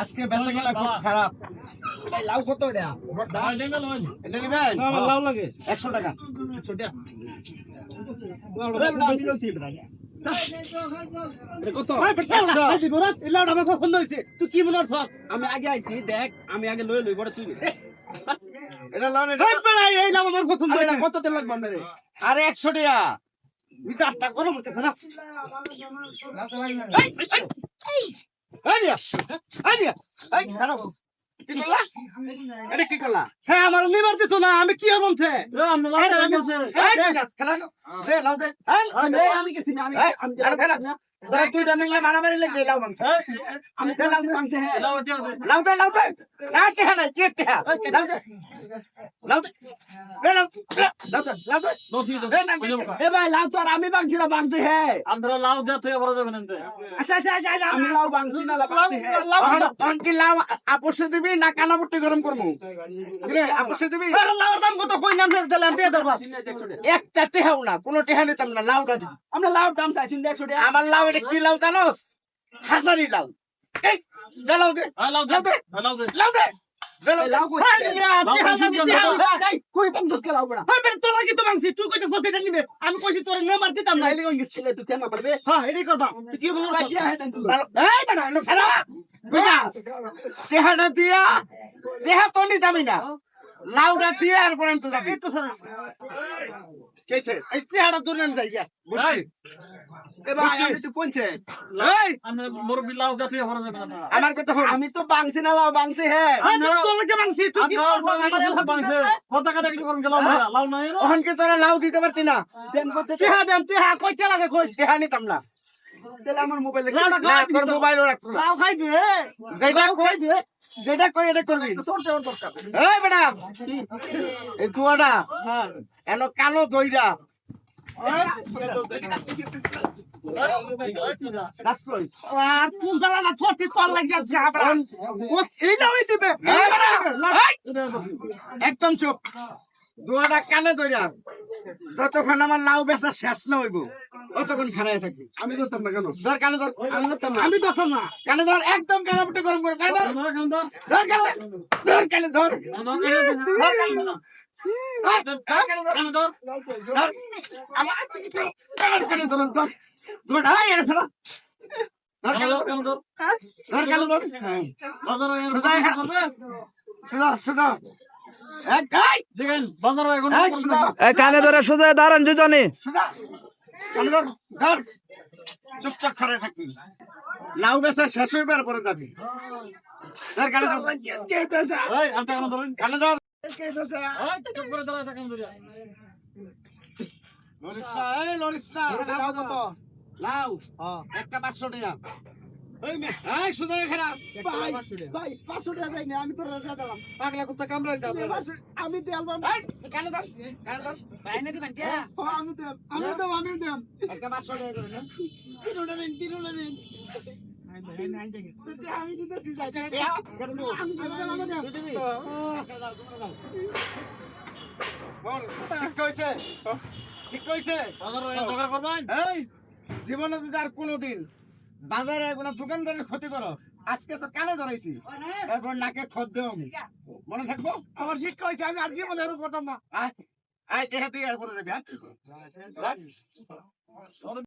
আজকে বেচা কেনা খুব খারাপ। এই লাউ কত এটা? এটা নিবেন? লাউ লাগে 100 টাকা। 100 টাকা। আমি আগে আইছি দেখ আমি আগে লই লই বড় তুই এটা লাউ কত তেল লাগবে আপনার আরে 100 টাকা। মিটারটা গরম হইতেছে না কি করলা? হ্যাঁ আমার লিভার দিত না আমি কি আর বলছে আমি গেছি না তুই ডামিংলা মারামারি লেগে লাউ মাংস আমি লাউ মাংসে হ্যাঁ লাউতে নাই কি টেহা লাউতে এ ভাই লাউ তো আর আমি বাংছি না বাংছি হ্যাঁ আমরা লাউ দে তুই বড় যাবেন এতে আচ্ছা আমি লাউ বাংছি না কি লাউ আপসে দিবি না কানাবুটি গরম করবো আপসে দিবি লাউর দাম কত কই নাম দিলে আমি দিয়ে দেবো একটা টেহাও না কোনো টেহা নিতাম না লাউটা দিবি আমরা লাউর দাম চাইছি 100 টাকা আমার লাউ এটা কি লাউ জানোস হাজারি লাউ এই লাউ দে লাউ দে লাউ দে লাউ দে লাউ কই বন্ধ কে লাউ বড়া তোর লাগি তো মাংসি তুই কইতে সতে এটা নিবে আমি কইছি তোর নাম্বার দিতাম না এলি কই ছেলে তুই কেন পারবে হ্যাঁ এটাই করবা তুই কি বলছিস এই বেটা নো খেলা বুঝা টেহাটা দিয়া টেহা তো নিতামই না লাউটা দিয়া আর পর্যন্ত যাবি কেসে এই টেহাটা তোর নাম যাই বুঝছি এ ভাই আমি তো কোনছে এই আমরা মুরব্বি লাউ দে তুই বড় যাবেন না আমার কথা হল আমি তো বাংছি না লাউ বাংছি হ্যাঁ তোর লাগে বাংছি তুই কি কত টাকা কি করুন গেল লাউ নাই ওখান কি তোরা লাউ দিতে পারতি না দেন করতে দেন কয়টা লাগে কই টেহা নিতাম না তাহলে আমার মোবাইলে না তোর মোবাইলও রাখতো না লাউ খাইবে যেটা কই এটা করবি সরতে অন দরকার এই বেটা এই দুয়াটা হ্যাঁ এনো কালো দইরা তুই জানা না ছোট তোর লাগে ঘাবড়া এই লাউ দিবে এই বেটা একদম চুপ দুয়াটা কানে দইরা যতক্ষণ আমার লাউ বেচা শেষ না হইব অতক্ষণ খানায় থাকবি আমি ধরতাম না কেন ধর কানে ধর আমি ধরতাম না কানে ধর একদম কানাপটে গরম করে কানে ধর ধর কানে ধর কানে ধরে সোজা দাঁড়ান দুজনে চুপচাপ খারাপ থাকবি লাউ বেচা শেষ হইবার পরে যাবি কানে ধর লরিস না লাউ একটা 500 টাকা এই শুধু খারাপ ভাই 500 টাকা দেই না আমি তোর টাকা দিলাম পাগলা কুত্তা কামড়াই যাবে আমি তেল বাম কানে ধর ভাই না দিবেন কে আমি দেব একটা 500 টাকা করে না তিনটা নেন আমি দিতেছি যাই আমি দেব জীবনে যদি আর কোনোদিন বাজারে কোনো দোকানদারের ক্ষতি করস আজকে তো কানে ধরাইছি এরপর নাকে খত দেও আমি মনে থাকবো আমার শিক্ষা হয়েছে আমি আজকে মনে করতাম না আয় টেহা দিয়ে এরপরে যাবি